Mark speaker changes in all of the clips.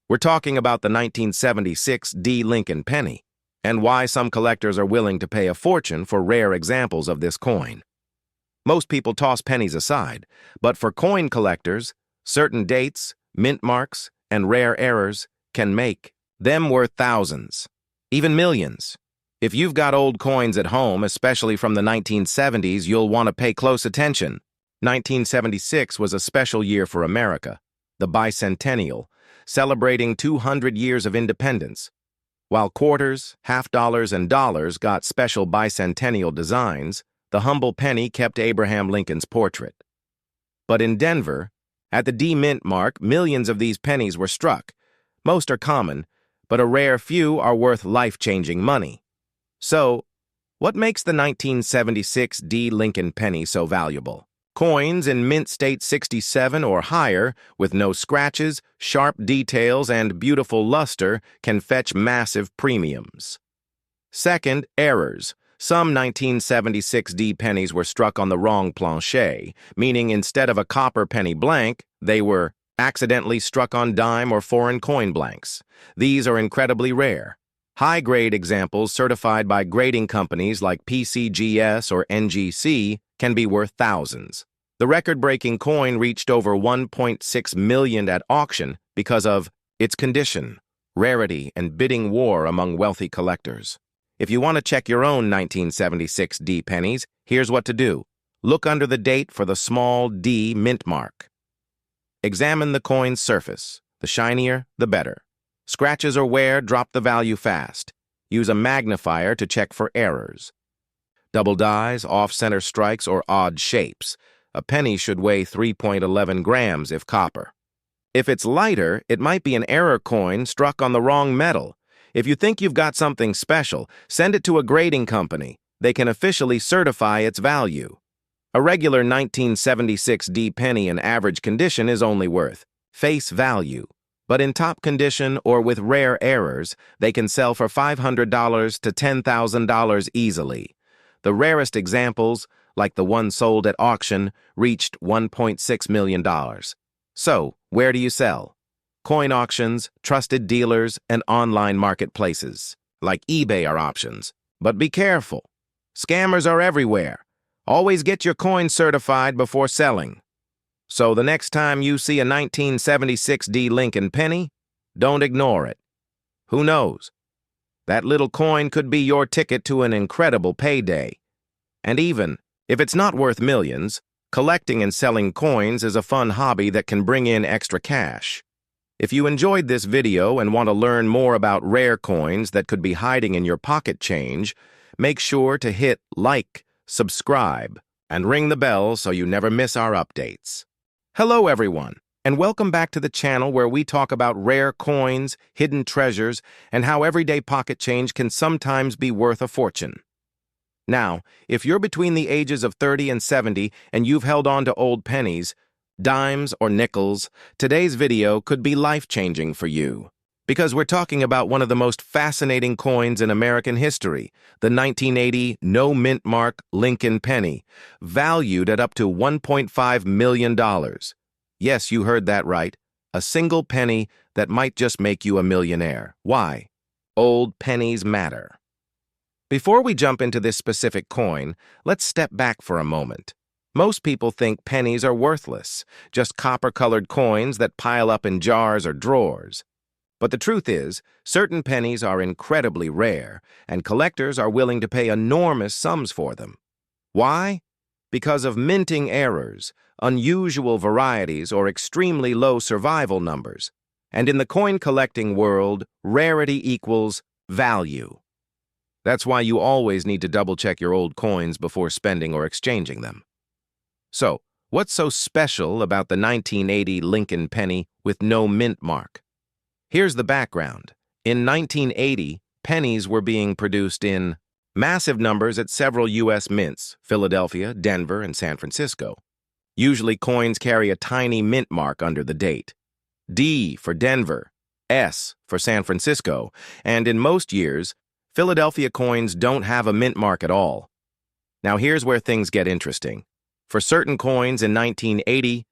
Speaker 1: We're talking about the 1976 D. Lincoln penny, and why some collectors are willing to pay a fortune for rare examples of this coin. Most people toss pennies aside, but for coin collectors, certain dates, mint marks, and rare errors can make them worth thousands, even millions. If you've got old coins at home, especially from the 1970s, you'll want to pay close attention. 1976 was a special year for America, the bicentennial, celebrating 200 years of independence. While quarters, half dollars, and dollars got special bicentennial designs, the humble penny kept Abraham Lincoln's portrait. But in Denver, at the D Mint mark, millions of these pennies were struck. Most are common, but a rare few are worth life-changing money. So, what makes the 1976 D Lincoln penny so valuable? Coins in mint state 67 or higher, with no scratches, sharp details, and beautiful luster, can fetch massive premiums. Second, errors. Some 1976 D pennies were struck on the wrong planche, meaning instead of a copper penny blank, they were accidentally struck on dime or foreign coin blanks. These are incredibly rare. High-grade examples certified by grading companies like PCGS or NGC can be worth thousands. The record-breaking coin reached over 1.6 million at auction because of its condition, rarity, and bidding war among wealthy collectors. If you want to check your own 1976 D pennies, here's what to do. Look under the date for the small D mint mark. Examine the coin's surface. The shinier, the better. Scratches or wear drop the value fast. Use a magnifier to check for errors. Double dies, off-center strikes, or odd shapes. A penny should weigh 3.11 grams if copper. If it's lighter, it might be an error coin struck on the wrong metal. If you think you've got something special, send it to a grading company. They can officially certify its value. A regular 1976 D penny in average condition is only worth face value. But in top condition or with rare errors, they can sell for $500 to $10,000 easily. The rarest examples, like the one sold at auction, reached $1.6 million. So, where do you sell? Coin auctions, trusted dealers, and online marketplaces, like eBay, are options. But be careful. Scammers are everywhere. Always get your coin certified before selling. So the next time you see a 1976 D Lincoln penny, don't ignore it. Who knows? That little coin could be your ticket to an incredible payday. And even if it's not worth millions, collecting and selling coins is a fun hobby that can bring in extra cash. If you enjoyed this video and want to learn more about rare coins that could be hiding in your pocket change, make sure to hit like, subscribe, and ring the bell so you never miss our updates. Hello everyone, and welcome back to the channel where we talk about rare coins, hidden treasures, and how everyday pocket change can sometimes be worth a fortune. Now, if you're between the ages of 30 and 70 and you've held on to old pennies, dimes, or nickels, today's video could be life-changing for you. Because we're talking about one of the most fascinating coins in American history, the 1980 no mint mark Lincoln penny, valued at up to $1.5 million. Yes, you heard that right. A single penny that might just make you a millionaire. Why? Old pennies matter. Before we jump into this specific coin, let's step back for a moment. Most people think pennies are worthless, just copper-colored coins that pile up in jars or drawers. But the truth is, certain pennies are incredibly rare, and collectors are willing to pay enormous sums for them. Why? Because of minting errors, unusual varieties, or extremely low survival numbers. And in the coin collecting world, rarity equals value. That's why you always need to double-check your old coins before spending or exchanging them. So, what's so special about the 1980 Lincoln penny with no mint mark? Here's the background. In 1980, pennies were being produced in massive numbers at several U.S. mints, Philadelphia, Denver, and San Francisco. Usually, coins carry a tiny mint mark under the date. D for Denver, S for San Francisco, and in most years, Philadelphia coins don't have a mint mark at all. Now here's where things get interesting. For certain coins in 1980,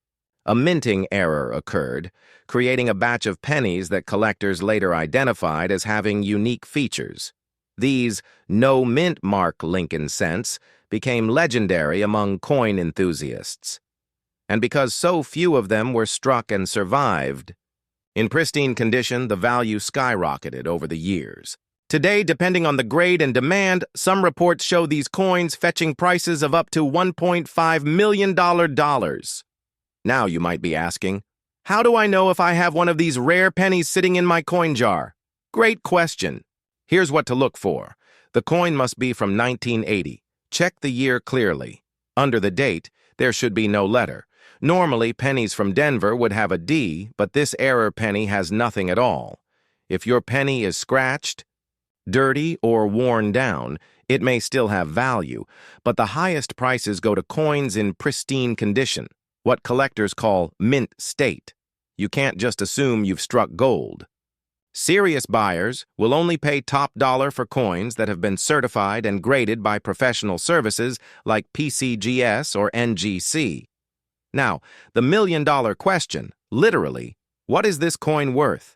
Speaker 1: a minting error occurred, creating a batch of pennies that collectors later identified as having unique features. These no-mint mark Lincoln cents became legendary among coin enthusiasts. And because so few of them were struck and survived, in pristine condition, the value skyrocketed over the years. Today, depending on the grade and demand, some reports show these coins fetching prices of up to $1.5 million. Now you might be asking, how do I know if I have one of these rare pennies sitting in my coin jar? Great question. Here's what to look for. The coin must be from 1980. Check the year clearly. Under the date, there should be no letter. Normally, pennies from Denver would have a D, but this error penny has nothing at all. If your penny is scratched, dirty, or worn down, it may still have value, but the highest prices go to coins in pristine condition, what collectors call mint state. You can't just assume you've struck gold. Serious buyers will only pay top dollar for coins that have been certified and graded by professional services like PCGS or NGC. Now, the million-dollar question, literally, what is this coin worth?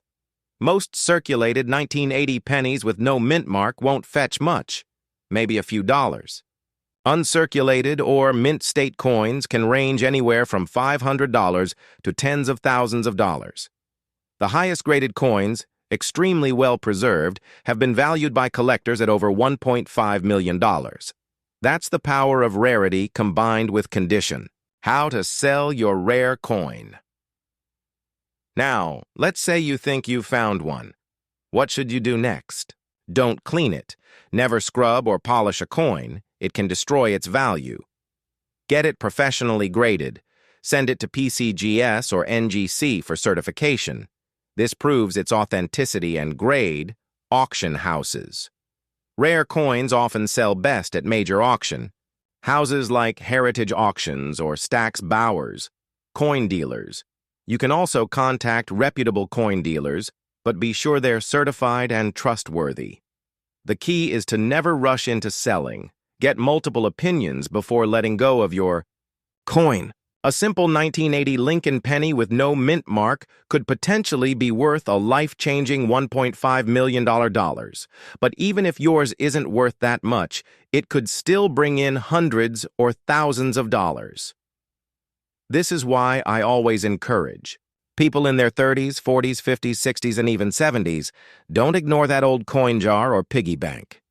Speaker 1: Most circulated 1980 pennies with no mint mark won't fetch much, maybe a few dollars. Uncirculated or mint state coins can range anywhere from $500 to tens of thousands of dollars. The highest graded coins, extremely well preserved, have been valued by collectors at over $1.5 million. That's the power of rarity combined with condition. How to sell your rare coin. Now, let's say you think you've found one. What should you do next? Don't clean it. Never scrub or polish a coin. It can destroy its value. Get it professionally graded. Send it to PCGS or NGC for certification. This proves its authenticity and grade. Auction houses. Rare coins often sell best at major auction. Houses like Heritage Auctions or Stack's Bowers. Coin dealers. You can also contact reputable coin dealers, but be sure they're certified and trustworthy. The key is to never rush into selling. Get multiple opinions before letting go of your coin. A simple 1980 Lincoln penny with no mint mark could potentially be worth a life-changing $1.5 million. But even if yours isn't worth that much, it could still bring in hundreds or thousands of dollars. This is why I always encourage people in their 30s, 40s, 50s, 60s, and even 70s, don't ignore that old coin jar or piggy bank.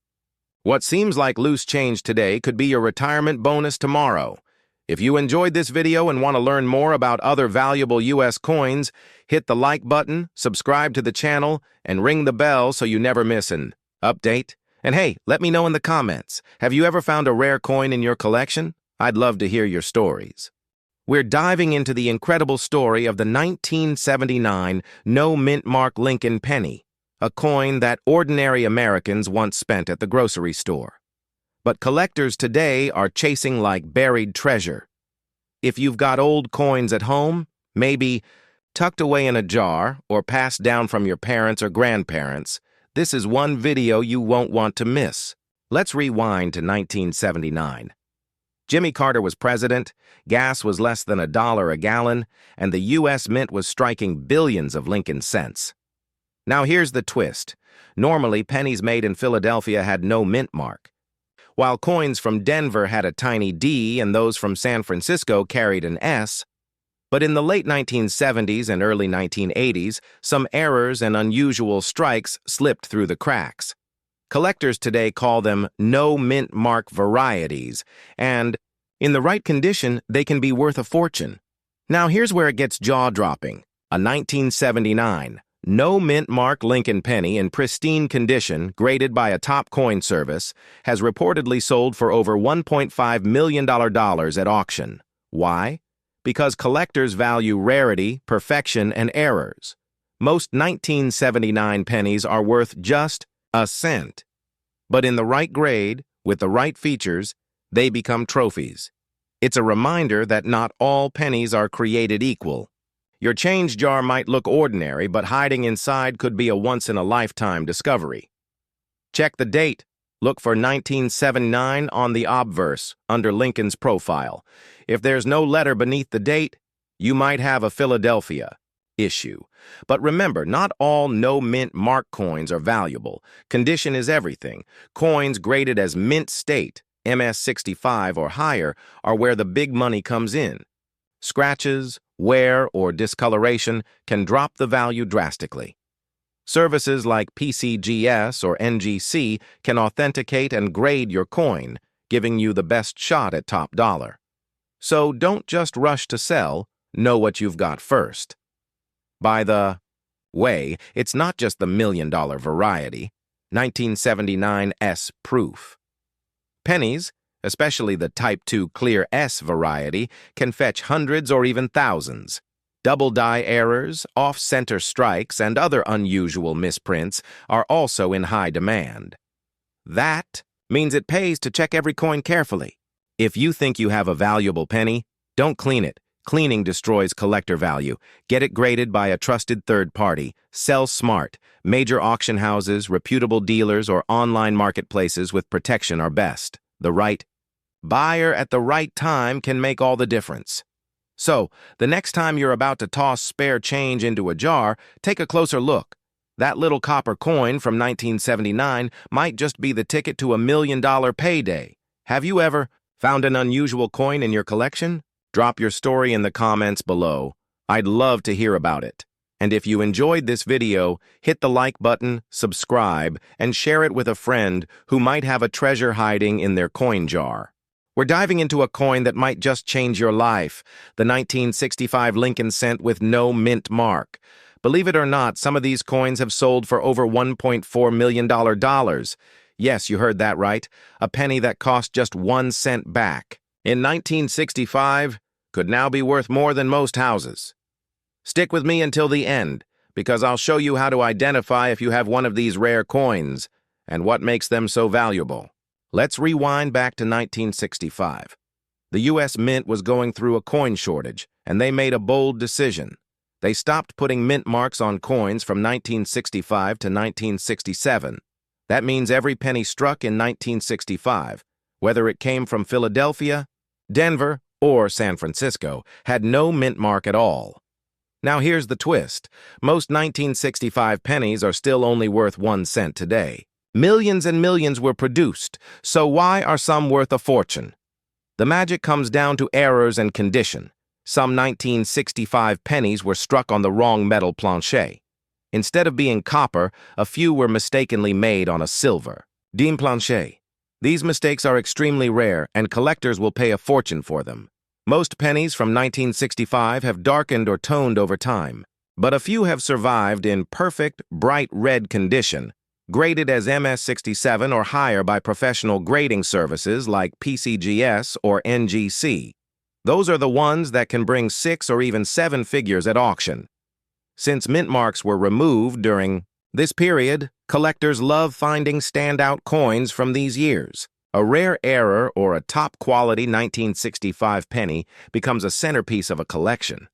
Speaker 1: What seems like loose change today could be your retirement bonus tomorrow. If you enjoyed this video and want to learn more about other valuable U.S. coins, hit the like button, subscribe to the channel, and ring the bell so you never miss an update. And hey, let me know in the comments, have you ever found a rare coin in your collection? I'd love to hear your stories. We're diving into the incredible story of the 1979 no mint mark Lincoln penny, a coin that ordinary Americans once spent at the grocery store. But collectors today are chasing like buried treasure. If you've got old coins at home, maybe tucked away in a jar or passed down from your parents or grandparents, this is one video you won't want to miss. Let's rewind to 1979. Jimmy Carter was president, gas was less than $1 a gallon, and the U.S. Mint was striking billions of Lincoln cents. Now here's the twist. Normally, pennies made in Philadelphia had no mint mark, while coins from Denver had a tiny D and those from San Francisco carried an S. But in the late 1970s and early 1980s, some errors and unusual strikes slipped through the cracks. Collectors today call them no mint mark varieties, and in the right condition, they can be worth a fortune. Now here's where it gets jaw-dropping. A 1979 no mint mark Lincoln penny in pristine condition, graded by a top coin service, has reportedly sold for over $1.5 million at auction. Why? Because collectors value rarity, perfection, and errors. Most 1979 pennies are worth just a cent. But in the right grade, with the right features, they become trophies. It's a reminder that not all pennies are created equal. Your change jar might look ordinary, but hiding inside could be a once-in-a-lifetime discovery. Check the date. Look for 1979 on the obverse under Lincoln's profile. If there's no letter beneath the date, You might have a Philadelphia issue. But remember, not all no-mint mark coins are valuable. Condition is everything. Coins graded as mint state, MS-65 or higher, are where the big money comes in. Scratches, wear, or discoloration can drop the value drastically. Services like PCGS or NGC can authenticate and grade your coin, giving you the best shot at top dollar. So don't just rush to sell, know what you've got first. By the way, it's not just the $1 million variety, 1979 S proof. Pennies, especially the Type 2 Clear S variety, can fetch hundreds or even thousands. Double die errors, off-center strikes, and other unusual misprints are also in high demand. That means it pays to check every coin carefully. If you think you have a valuable penny, don't clean it. Cleaning destroys collector value. Get it graded by a trusted third party. Sell smart. Major auction houses, reputable dealers, or online marketplaces with protection are best. The right buyer at the right time can make all the difference. So, the next time you're about to toss spare change into a jar, take a closer look. That little copper coin from 1979 might just be the ticket to $1 million payday. Have you ever found an unusual coin in your collection? Drop your story in the comments below. I'd love to hear about it. And if you enjoyed this video, hit the like button, subscribe, and share it with a friend who might have a treasure hiding in their coin jar. We're diving into a coin that might just change your life, the 1965 Lincoln cent with no mint mark. Believe it or not, some of these coins have sold for over $1.4 million. Yes, you heard that right. A penny that cost just 1 cent back in 1965 could now be worth more than most houses. Stick with me until the end, because I'll show you how to identify if you have one of these rare coins and what makes them so valuable. Let's rewind back to 1965. The U.S. Mint was going through a coin shortage, and they made a bold decision. They stopped putting mint marks on coins from 1965 to 1967. That means every penny struck in 1965, whether it came from Philadelphia, Denver, or San Francisco, had no mint mark at all. Now here's the twist. Most 1965 pennies are still only worth 1 cent today. Millions and millions were produced, so why are some worth a fortune? The magic comes down to errors and condition. Some 1965 pennies were struck on the wrong metal plancher. Instead of being copper, a few were mistakenly made on a silver. Dime plancher. These mistakes are extremely rare, and collectors will pay a fortune for them. Most pennies from 1965 have darkened or toned over time, but a few have survived in perfect, bright red condition, graded as MS-67 or higher by professional grading services like PCGS or NGC. Those are the ones that can bring 6 or even 7 figures at auction. Since mint marks were removed during this period, collectors love finding standout coins from these years. A rare error or a top-quality 1965 penny becomes a centerpiece of a collection.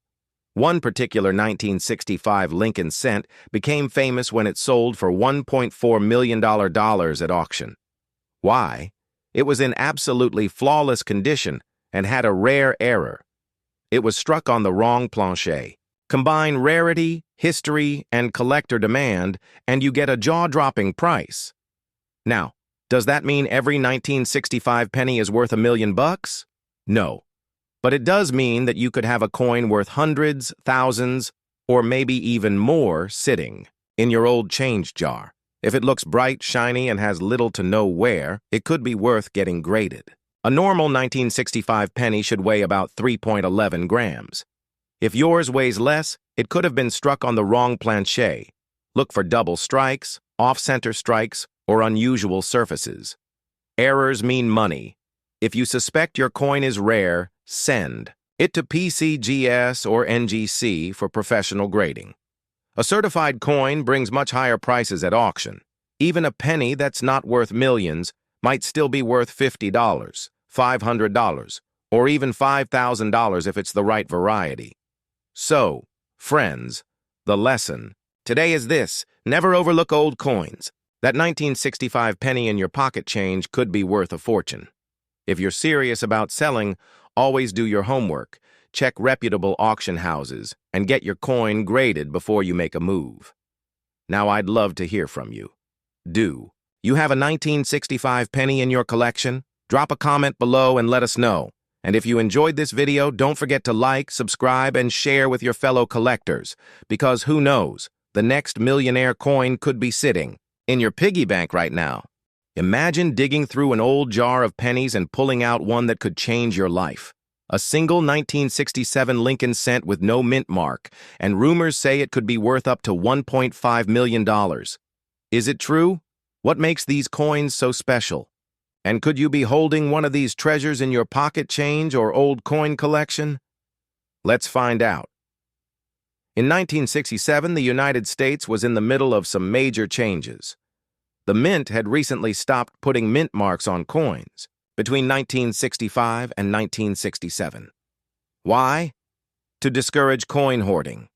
Speaker 1: One particular 1965 Lincoln cent became famous when it sold for $1.4 million at auction. Why? It was in absolutely flawless condition and had a rare error. It was struck on the wrong plancher. Combine rarity, history, and collector demand, and you get a jaw-dropping price. Now, does that mean every 1965 penny is worth $1 million? No. But it does mean that you could have a coin worth hundreds, thousands, or maybe even more sitting in your old change jar. If it looks bright, shiny, and has little to no wear, it could be worth getting graded. A normal 1965 penny should weigh about 3.11 grams. If yours weighs less, it could have been struck on the wrong plancher. Look for double strikes, off-center strikes, or unusual surfaces. Errors mean money. If you suspect your coin is rare, send it to PCGS or NGC for professional grading. A certified coin brings much higher prices at auction. Even a penny that's not worth millions might still be worth $50, $500, or even $5,000 if it's the right variety. So, friends, the lesson today is this: never overlook old coins. That 1965 penny in your pocket change could be worth a fortune. If you're serious about selling, always do your homework. check reputable auction houses and get your coin graded before you make a move. Now I'd love to hear from you. Do you have a 1965 penny in your collection? Drop a comment below and let us know. And if you enjoyed this video, don't forget to like, subscribe, and share with your fellow collectors, because who knows, the next millionaire coin could be sitting in your piggy bank right now. Imagine digging through an old jar of pennies and pulling out one that could change your life. A single 1967 Lincoln cent with no mint mark, and rumors say it could be worth up to $1.5 million. Is it true? What makes these coins so special? And could you be holding one of these treasures in your pocket change or old coin collection? Let's find out. In 1967, the United States was in the middle of some major changes. The Mint had recently stopped putting mint marks on coins between 1965 and 1967. Why? To discourage coin hoarding.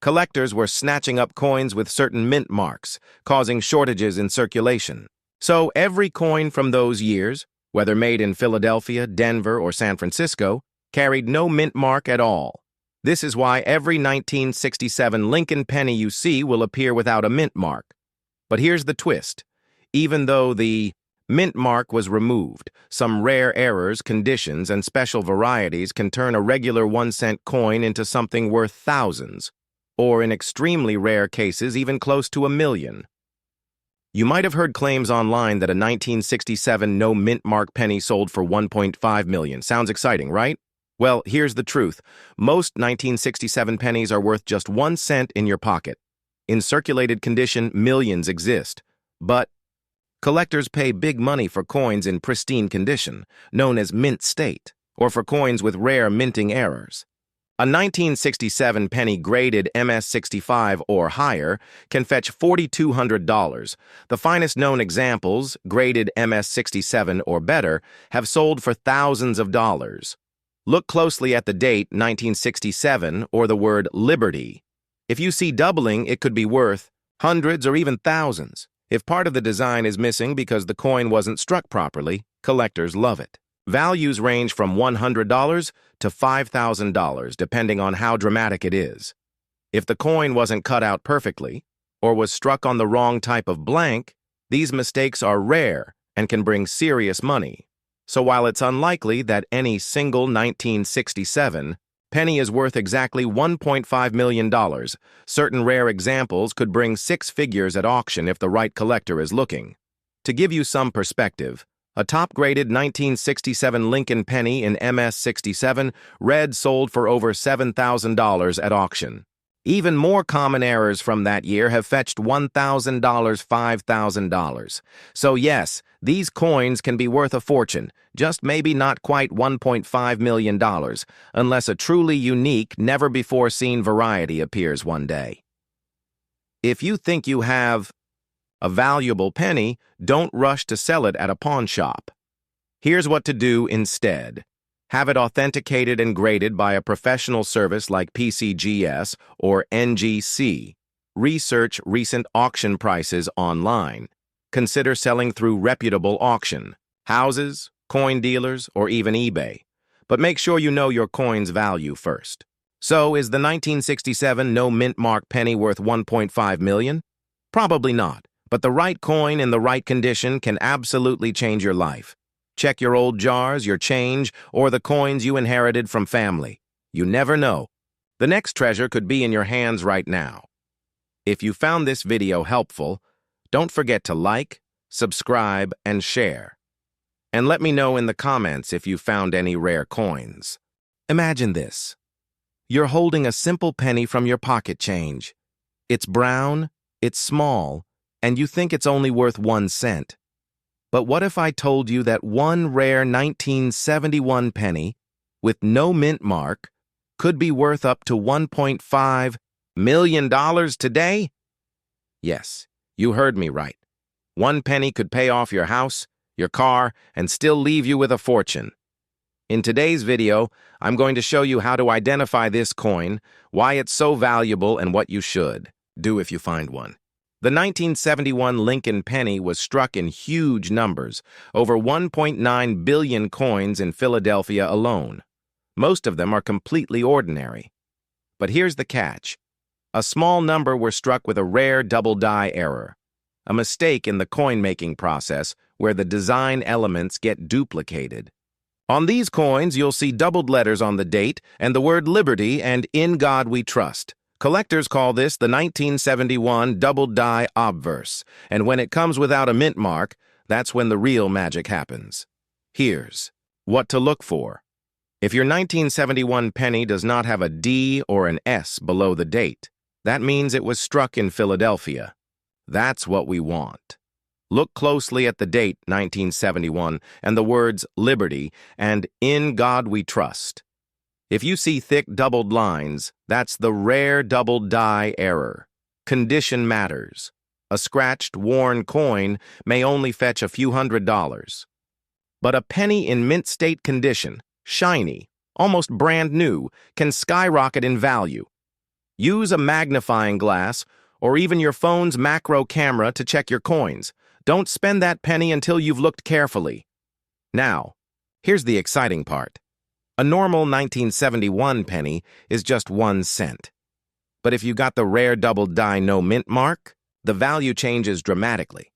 Speaker 1: Collectors were snatching up coins with certain mint marks, causing shortages in circulation. So every coin from those years, whether made in Philadelphia, Denver, or San Francisco, carried no mint mark at all. This is why every 1967 Lincoln penny you see will appear without a mint mark. But here's the twist. Even though the mint mark was removed, some rare errors, conditions, and special varieties can turn a regular 1-cent coin into something worth thousands, or in extremely rare cases, even close to $1 million. You might have heard claims online that a 1967 no mint mark penny sold for $1.5 million. Sounds exciting, right? Well, here's the truth. Most 1967 pennies are worth just 1 cent in your pocket. In circulated condition, millions exist. But collectors pay big money for coins in pristine condition, known as mint state, or for coins with rare minting errors. A 1967 penny graded MS-65 or higher can fetch $4,200. The finest known examples, graded MS-67 or better, have sold for thousands of dollars. Look closely at the date 1967 or the word Liberty. If you see doubling, it could be worth hundreds or even thousands. If part of the design is missing because the coin wasn't struck properly, collectors love it. Values range from $100 to $5,000, depending on how dramatic it is. If the coin wasn't cut out perfectly, or was struck on the wrong type of blank, these mistakes are rare and can bring serious money. So while it's unlikely that any single 1967 penny is worth exactly $1.5 million, certain rare examples could bring 6 figures at auction if the right collector is looking. To give you some perspective, a top-graded 1967 Lincoln penny in MS-67 red sold for over $7,000 at auction. Even more common errors from that year have fetched $1,000, $5,000. So yes, these coins can be worth a fortune, just maybe not quite $1.5 million, unless a truly unique, never-before-seen variety appears one day. If you think you have a valuable penny, don't rush to sell it at a pawn shop. Here's what to do instead. Have it authenticated and graded by a professional service like PCGS or NGC. Research recent auction prices online. Consider selling through reputable auction houses, coin dealers, or even eBay. But make sure you know your coin's value first. So, is the 1967 no mint mark penny worth $1.5 million? Probably not, but the right coin in the right condition can absolutely change your life. Check your old jars, your change, or the coins you inherited from family. You never know. The next treasure could be in your hands right now. If you found this video helpful, don't forget to like, subscribe, and share. And let me know in the comments if you found any rare coins. Imagine this. You're holding a simple penny from your pocket change. It's brown, it's small, and you think it's only worth 1 cent. But what if I told you that one rare 1971 penny with no mint mark could be worth up to $1.5 million today? Yes, you heard me right. 1 penny could pay off your house, your car, and still leave you with a fortune. In today's video, I'm going to show you how to identify this coin, why it's so valuable, and what you should do if you find one. The 1971 Lincoln penny was struck in huge numbers, over 1.9 billion coins in Philadelphia alone. Most of them are completely ordinary. But here's the catch. A small number were struck with a rare double die error, a mistake in the coin-making process where the design elements get duplicated. On these coins, you'll see doubled letters on the date and the word liberty and in God we trust. Collectors call this the 1971 double die obverse, and when it comes without a mint mark, that's when the real magic happens. Here's what to look for. If your 1971 penny does not have a D or an S below the date, that means it was struck in Philadelphia. That's what we want. Look closely at the date, 1971, and the words liberty and in God we trust. If you see thick doubled lines, that's the rare double die error. Condition matters. A scratched, worn coin may only fetch a few $100s. But a penny in mint state condition, shiny, almost brand new, can skyrocket in value. Use a magnifying glass or even your phone's macro camera to check your coins. Don't spend that penny until you've looked carefully. Now, here's the exciting part. A normal 1971 penny is just 1 cent. But if you got the rare double die no mint mark, the value changes dramatically.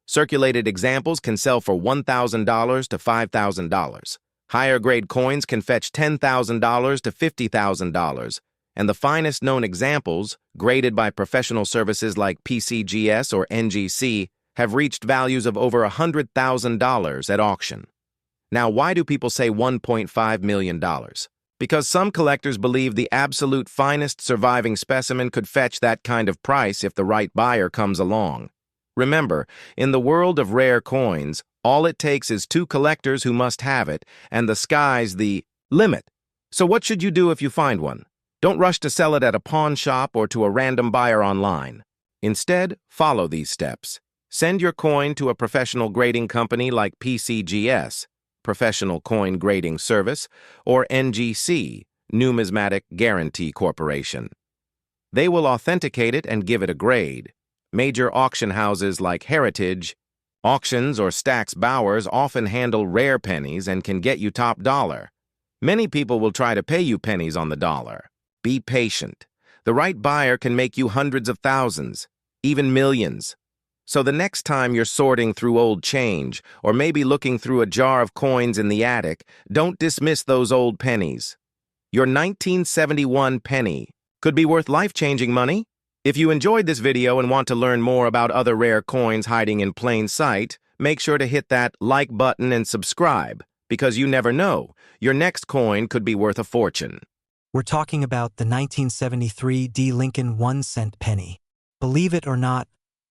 Speaker 1: Circulated examples can sell for $1,000 to $5,000. Higher grade coins can fetch $10,000 to $50,000. And the finest known examples, graded by professional services like PCGS or NGC, have reached values of over $100,000 at auction. Now, why do people say $1.5 million? Because some collectors believe the absolute finest surviving specimen could fetch that kind of price if the right buyer comes along. Remember, in the world of rare coins, all it takes is 2 collectors who must have it, and the sky's the limit. So what should you do if you find one? Don't rush to sell it at a pawn shop or to a random buyer online. Instead, follow these steps. Send your coin to a professional grading company like PCGS, Professional Coin Grading Service, or NGC, Numismatic Guarantee Corporation. They will authenticate it and give it a grade. Major auction houses like Heritage Auctions or Stack's Bowers often handle rare pennies and can get you top dollar. Many people will try to pay you pennies on the dollar. Be patient. The right buyer can make you hundreds of thousands, even millions. So the next time you're sorting through old change, or maybe looking through a jar of coins in the attic, don't dismiss those old pennies. Your 1971 penny could be worth life-changing money. If you enjoyed this video and want to learn more about other rare coins hiding in plain sight, make sure to hit that like button and subscribe, because you never know, your next coin could be worth a fortune.
Speaker 2: We're talking about the 1973 D. Lincoln 1-cent penny. Believe it or not,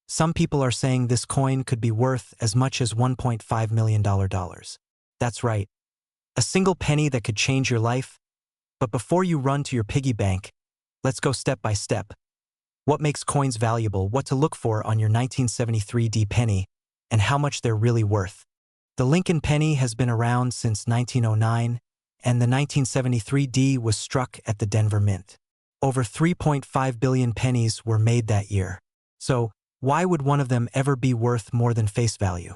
Speaker 2: some people are saying this coin could be worth as much as $1.5 million. That's right, a single penny that could change your life. But before you run to your piggy bank, let's go step by step. What makes coins valuable, what to look for on your 1973 D penny, and how much they're really worth. The Lincoln penny has been around since 1909, and the 1973 D was struck at the Denver Mint. Over 3.5 billion pennies were made that year. So, why would one of them ever be worth more than face value?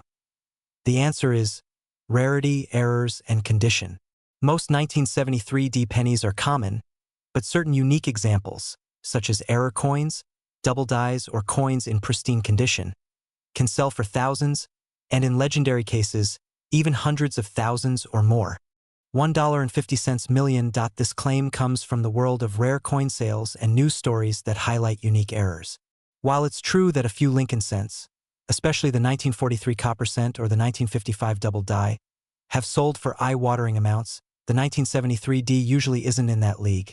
Speaker 2: The answer is rarity, errors, and condition. Most 1973 D pennies are common, but certain unique examples, such as error coins, double dies, or coins in pristine condition, can sell for thousands, and in legendary cases, even hundreds of thousands or more. $1.50 million. This claim comes from the world of rare coin sales and news stories that highlight unique errors. While it's true that a few Lincoln cents, especially the 1943 copper cent or the 1955 double die, have sold for eye-watering amounts, the 1973 D usually isn't in that league.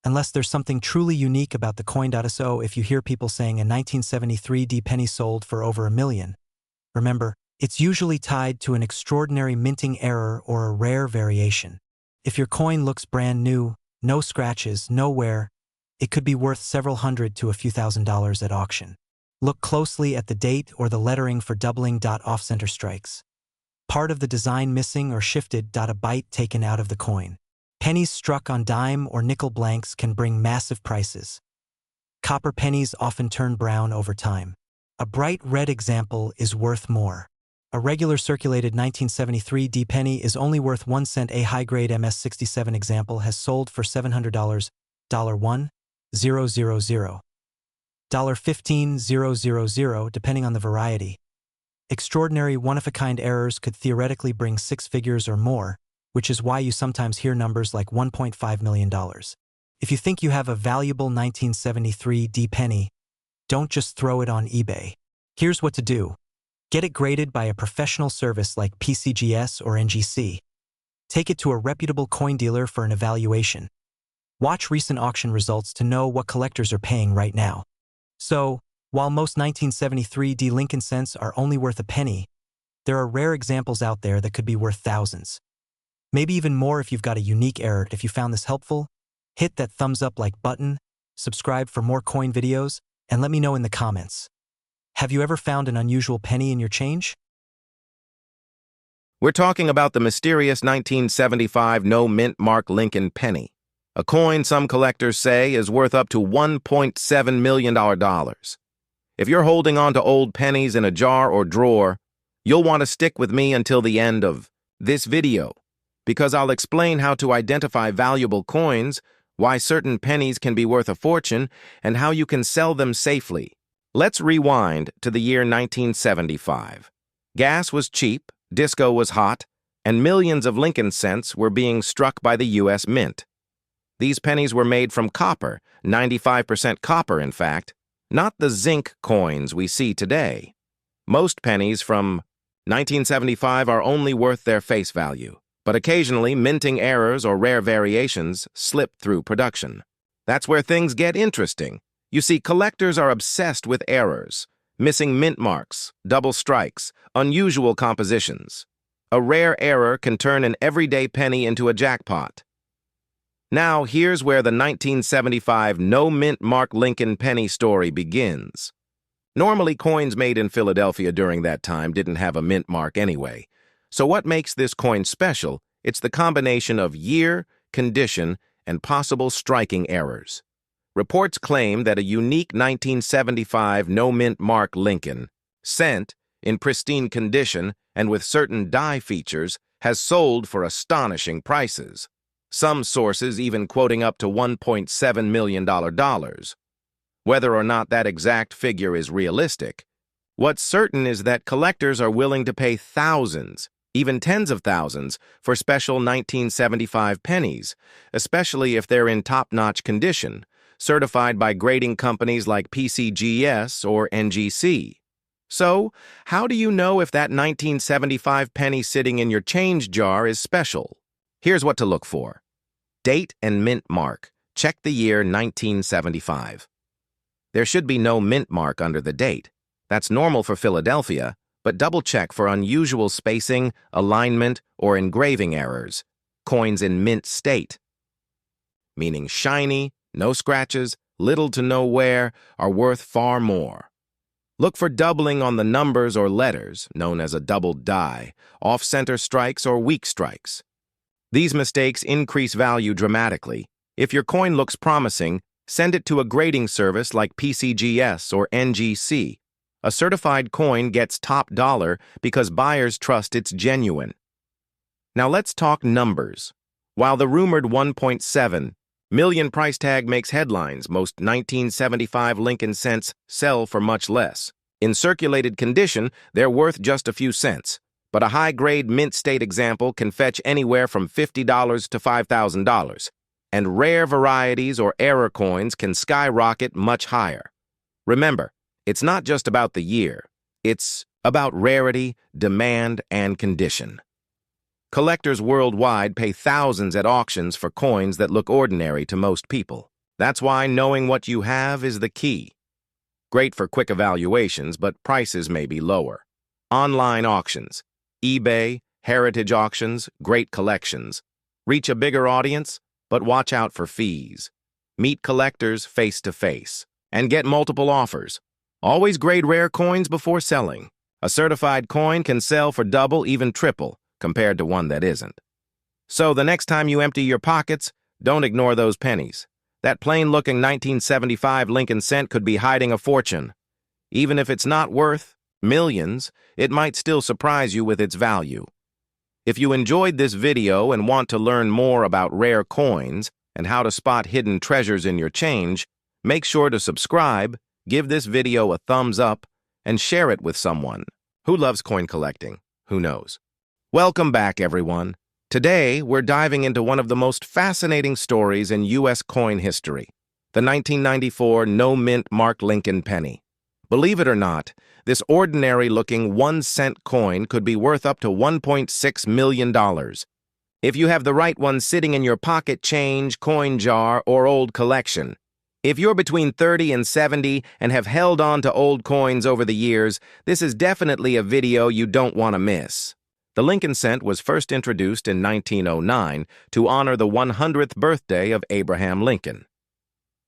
Speaker 2: Unless there's something truly unique about the coin. So if you hear people saying a 1973 D penny sold for over $1 million, remember, it's usually tied to an extraordinary minting error or a rare variation. If your coin looks brand new, no scratches, no wear, it could be worth several hundred to a few $1,000s at auction. Look closely at the date or the lettering for doubling. Off-center strikes. Part of the design missing or shifted. A bite taken out of the coin. Pennies struck on dime or nickel blanks can bring massive prices. Copper pennies often turn brown over time. A bright red example is worth more. A regular circulated 1973 D penny is only worth 1 cent. A high-grade MS-67 example has sold for $700, $1,000, $15,000, depending on the variety. Extraordinary one-of-a-kind errors could theoretically bring six figures or more, which is why you sometimes hear numbers like $1.5 million. If you think you have a valuable 1973 D penny, don't just throw it on eBay. Here's what to do. Get it graded by a professional service like PCGS or NGC. Take it to a reputable coin dealer for an evaluation. Watch recent auction results to know what collectors are paying right now. So, while most 1973 D Lincoln cents are only worth a penny, there are rare examples out there that could be worth thousands. Maybe even more if you've got a unique error. If you found this helpful, hit that thumbs up like button, subscribe for more coin videos, and let me know in the comments. Have you ever found an unusual penny in your change?
Speaker 1: We're talking about the mysterious 1975 no-mint mark Lincoln penny, a coin some collectors say is worth up to $1.7 million. If you're holding on to old pennies in a jar or drawer, you'll want to stick with me until the end of this video, because I'll explain how to identify valuable coins, why certain pennies can be worth a fortune, and how you can sell them safely. Let's rewind to the year 1975. Gas was cheap, disco was hot, and millions of Lincoln cents were being struck by the U.S. Mint. These pennies were made from copper, 95% copper in fact, not the zinc coins we see today. Most pennies from 1975 are only worth their face value, but occasionally minting errors or rare variations slip through production. That's where things get interesting. You see, collectors are obsessed with errors, missing mint marks, double strikes, unusual compositions. A rare error can turn an everyday penny into a jackpot. Now, here's where the 1975 no-mint mark Lincoln penny story begins. Normally, coins made in Philadelphia during that time didn't have a mint mark anyway. So what makes this coin special? It's the combination of year, condition, and possible striking errors. Reports claim that a unique 1975 no-mint mark Lincoln, cent, in pristine condition and with certain die features, has sold for astonishing prices. Some sources even quoting up to $1.7 million. Whether or not that exact figure is realistic, what's certain is that collectors are willing to pay thousands, even tens of thousands, for special 1975 pennies, especially if they're in top-notch condition, certified by grading companies like PCGS or NGC. So, how do you know if that 1975 penny sitting in your change jar is special? Here's what to look for. Date and mint mark. Check the year 1975. There should be no mint mark under the date. That's normal for Philadelphia, but double-check for unusual spacing, alignment, or engraving errors. Coins in mint state, meaning shiny, no scratches, little to no wear, are worth far more. Look for doubling on the numbers or letters, known as a double die, off-center strikes or weak strikes. These mistakes increase value dramatically. If your coin looks promising, send it to a grading service like PCGS or NGC. A certified coin gets top dollar because buyers trust it's genuine. Now let's talk numbers. While the rumored 1.7 million price tag makes headlines, most 1975 Lincoln cents sell for much less. In circulated condition, they're worth just a few cents, but a high-grade mint state example can fetch anywhere from $50 to $5,000, and rare varieties or error coins can skyrocket much higher. Remember, it's not just about the year. It's about rarity, demand, and condition. Collectors worldwide pay thousands at auctions for coins that look ordinary to most people. That's why knowing what you have is the key. Great for quick evaluations, but prices may be lower. Online auctions, eBay, heritage auctions, great collections. Reach a bigger audience, but watch out for fees. Meet collectors face to face and get multiple offers. Always grade rare coins before selling. A certified coin can sell for double, even triple, compared to one that isn't. So the next time you empty your pockets, don't ignore those pennies. That plain-looking 1975 Lincoln cent could be hiding a fortune. Even if it's not worth millions, it might still surprise you with its value. If you enjoyed this video and want to learn more about rare coins and how to spot hidden treasures in your change, make sure to subscribe, give this video a thumbs up, and share it with someone. Who loves coin collecting? Who knows? Welcome back, everyone. Today, we're diving into one of the most fascinating stories in U.S. coin history, the 1994 no-mint Mark Lincoln penny. Believe it or not, this ordinary-looking 1-cent coin could be worth up to $1.6 million. If you have the right one sitting in your pocket change, coin jar, or old collection. If you're between 30 and 70 and have held on to old coins over the years, this is definitely a video you don't want to miss. The Lincoln cent was first introduced in 1909 to honor the 100th birthday of Abraham Lincoln.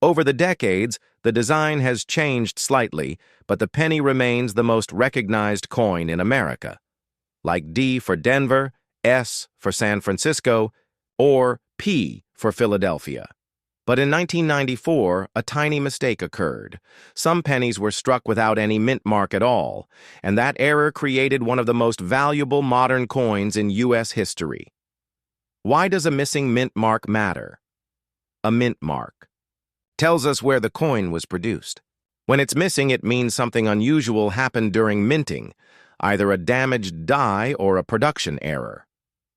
Speaker 1: Over the decades, the design has changed slightly, but the penny remains the most recognized coin in America. Like D for Denver, S for San Francisco, or P for Philadelphia. But in 1994, a tiny mistake occurred. Some pennies were struck without any mint mark at all, and that error created one of the most valuable modern coins in U.S. history. Why does a missing mint mark matter? A mint mark tells us where the coin was produced. When it's missing, it means something unusual happened during minting, either a damaged die or a production error.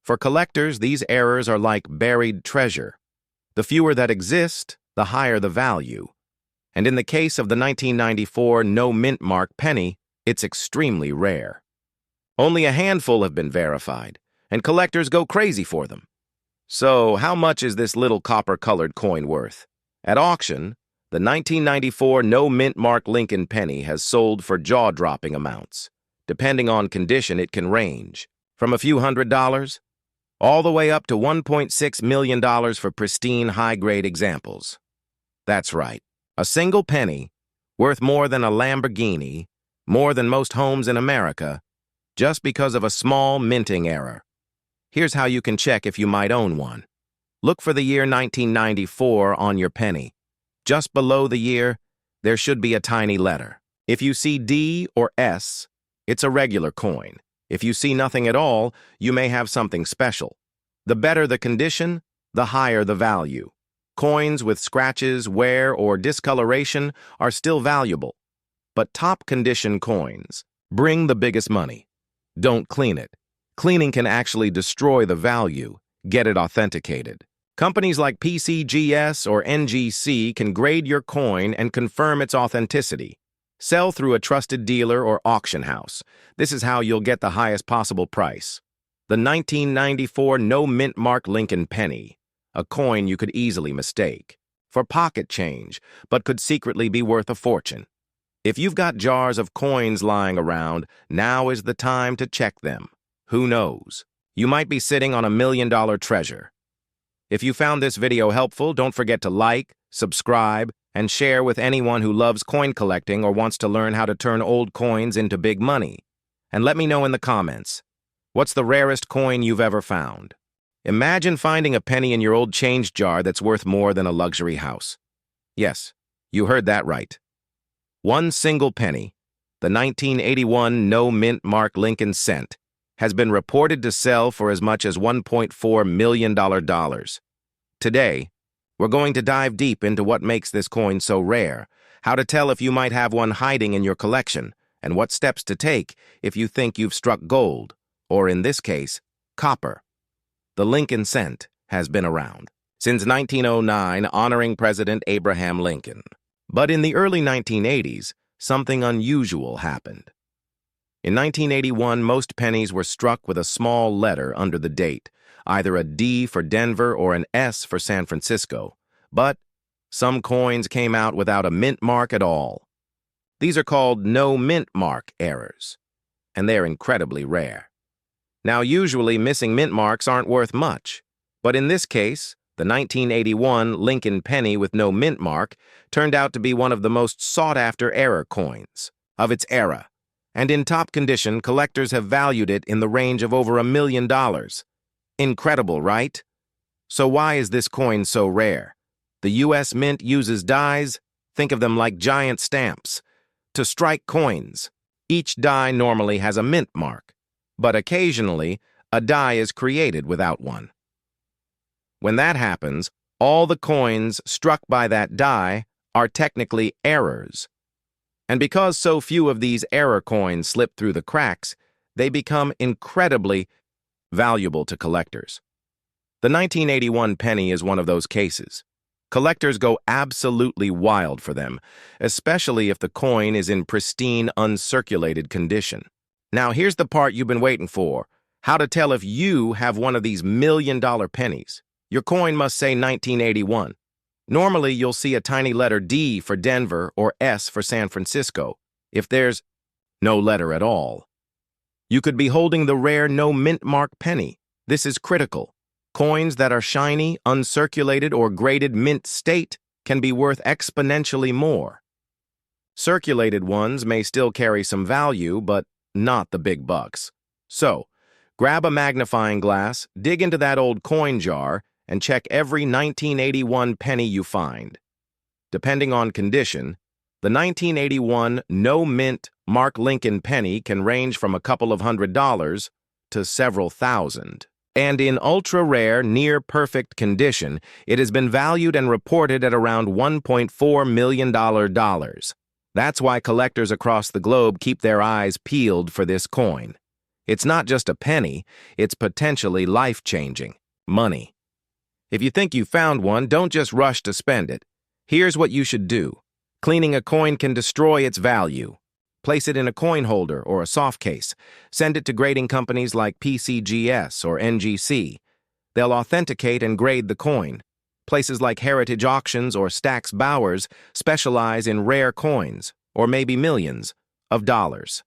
Speaker 1: For collectors, these errors are like buried treasure. The fewer that exist, the higher the value. And in the case of the 1994 no mint mark penny, it's extremely rare. Only a handful have been verified, and collectors go crazy for them. So, how much is this little copper-colored coin worth? At auction, the 1994 no mint mark Lincoln penny has sold for jaw-dropping amounts. Depending on condition, it can range from a few $100s all the way up to $1.6 million for pristine high-grade examples. That's right, a single penny, worth more than a Lamborghini, more than most homes in America, just because of a small minting error. Here's how you can check if you might own one. Look for the year 1994 on your penny. Just below the year, there should be a tiny letter. If you see D or S, it's a regular coin. If you see nothing at all, you may have something special. The better the condition, the higher the value. Coins with scratches, wear, or discoloration are still valuable. But top-condition coins bring the biggest money. Don't clean it. Cleaning can actually destroy the value, get it authenticated. Companies like PCGS or NGC can grade your coin and confirm its authenticity. Sell through a trusted dealer or auction house. This is how you'll get the highest possible price. The 1994 no mint mark Lincoln penny, a coin you could easily mistake for pocket change, but could secretly be worth a fortune. If you've got jars of coins lying around, now is the time to check them. Who knows? You might be sitting on $1 million treasure. If you found this video helpful, don't forget to like, subscribe, and share with anyone who loves coin collecting or wants to learn how to turn old coins into big money. And let me know in the comments, what's the rarest coin you've ever found? Imagine finding a penny in your old change jar that's worth more than a luxury house. Yes, you heard that right. One single penny, the 1981 no mint mark Lincoln cent, has been reported to sell for as much as $1.4 million. Today, we're going to dive deep into what makes this coin so rare, how to tell if you might have one hiding in your collection, and what steps to take if you think you've struck gold, or in this case, copper. The Lincoln cent has been around since 1909, honoring President Abraham Lincoln. But in the early 1980s, something unusual happened. In 1981, most pennies were struck with a small letter under the date, either a D for Denver or an S for San Francisco. But some coins came out without a mint mark at all. These are called no mint mark errors, and they're incredibly rare. Now, usually missing mint marks aren't worth much, but in this case, the 1981 Lincoln penny with no mint mark turned out to be one of the most sought-after error coins of its era. And in top condition, collectors have valued it in the range of over $1 million. Incredible, right? So why is this coin so rare? The U.S. Mint uses dies, think of them like giant stamps, to strike coins. Each die normally has a mint mark, but occasionally a die is created without one. When that happens, all the coins struck by that die are technically errors. And because so few of these error coins slip through the cracks, they become incredibly valuable to collectors. The 1981 penny is one of those cases. Collectors go absolutely wild for them, especially if the coin is in pristine, uncirculated condition. Now, here's the part you've been waiting for: how to tell if you have one of these million-dollar pennies. Your coin must say 1981. Normally, you'll see a tiny letter D for Denver or S for San Francisco, if there's no letter at all. You could be holding the rare no mint mark penny. This is critical. Coins that are shiny, uncirculated, or graded mint state can be worth exponentially more. Circulated ones may still carry some value, but not the big bucks. So, grab a magnifying glass, dig into that old coin jar, and check every 1981 penny you find. Depending on condition, the 1981 no mint Mark Lincoln penny can range from a couple of $100s to several thousand. And in ultra-rare, near-perfect condition, it has been valued and reported at around $1.4 million. That's why collectors across the globe keep their eyes peeled for this coin. It's not just a penny, it's potentially life-changing money. If you think you found one, don't just rush to spend it. Here's what you should do. Cleaning a coin can destroy its value. Place it in a coin holder or a soft case. Send it to grading companies like PCGS or NGC. They'll authenticate and grade the coin. Places like Heritage Auctions or Stax Bowers specialize in rare coins, or maybe millions, of dollars.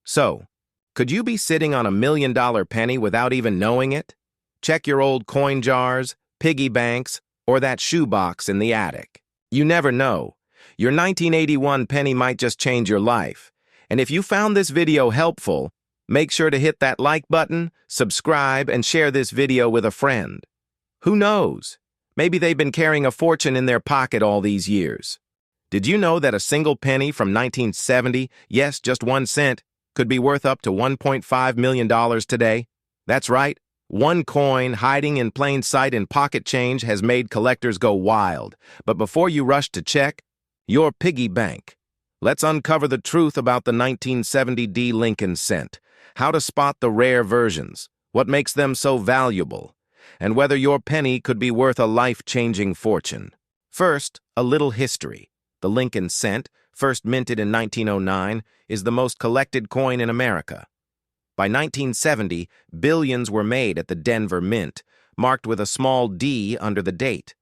Speaker 1: So, could you be sitting on a million-dollar penny without even knowing it? Check your old coin jars, piggy banks, or that shoebox in the attic. You never know. Your 1981 penny might just change your life. And if you found this video helpful, make sure to hit that like button, subscribe, and share this video with a friend. Who knows? Maybe they've been carrying a fortune in their pocket all these years. Did you know that a single penny from 1970, yes, just 1 cent, could be worth up to $1.5 million today? That's right. One coin hiding in plain sight in pocket change has made collectors go wild. But before you rush to check your piggy bank, let's uncover the truth about the 1970 D. Lincoln cent, how to spot the rare versions, what makes them so valuable, and whether your penny could be worth a life-changing fortune. First, a little history. The Lincoln cent, first minted in 1909, is the most collected coin in America. By 1970, billions were made at the Denver Mint, marked with a small D under the date.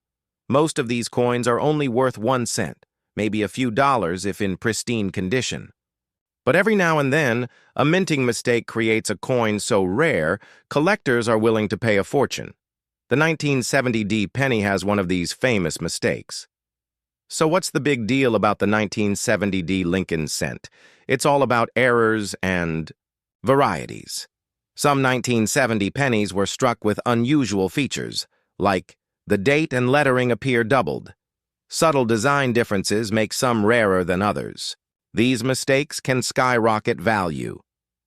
Speaker 1: Most of these coins are only worth 1 cent, maybe a few dollars if in pristine condition. But every now and then, a minting mistake creates a coin so rare, collectors are willing to pay a fortune. The 1970 D penny has one of these famous mistakes. So what's the big deal about the 1970 D Lincoln cent? It's all about errors and varieties. Some 1970 pennies were struck with unusual features, like the date and lettering appear doubled. Subtle design differences make some rarer than others. These mistakes can skyrocket value.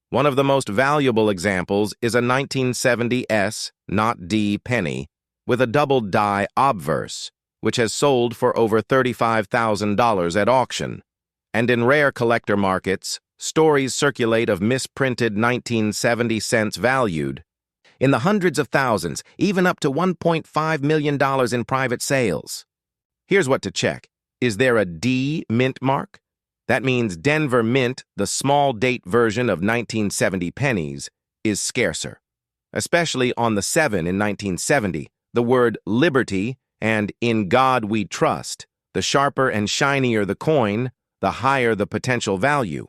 Speaker 1: One of the most valuable examples is a 1970 S, not D, penny, with a doubled die obverse, which has sold for over $35,000 at auction. And in rare collector markets, stories circulate of misprinted 1970 cents valued in the hundreds of thousands, even up to $1.5 million in private sales. Here's what to check. Is there a D mint mark? That means Denver Mint, the small date version of 1970 pennies, is scarcer. Especially on the 7 in 1970, the word liberty and in God we trust. The sharper and shinier the coin, the higher the potential value.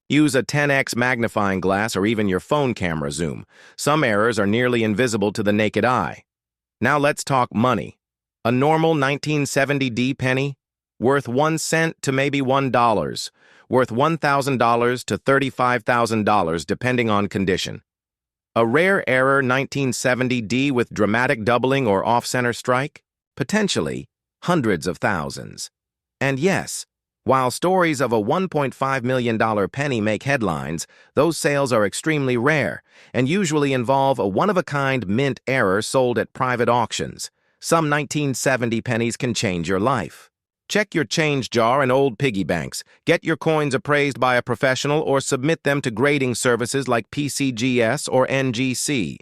Speaker 1: Use a 10x magnifying glass or even your phone camera zoom. Some errors are nearly invisible to the naked eye. Now let's talk money. A normal 1970 D penny, worth 1 cent to maybe $1, worth $1,000 to $35,000 depending on condition. A rare error 1970 D with dramatic doubling or off-center strike? Potentially hundreds of thousands. And yes, While stories of a $1.5 million penny make headlines, those sales are extremely rare and usually involve a one-of-a-kind mint error sold at private auctions. Some 1970 pennies can change your life. Check your change jar and old piggy banks. Get your coins appraised by a professional or submit them to grading services like PCGS or NGC.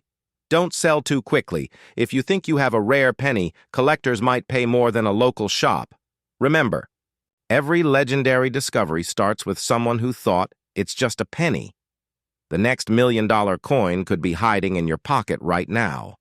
Speaker 1: Don't sell too quickly. If you think you have a rare penny, collectors might pay more than a local shop. Remember, every legendary discovery starts with someone who thought it's just a penny. The next $1 million coin could be hiding in your pocket right now.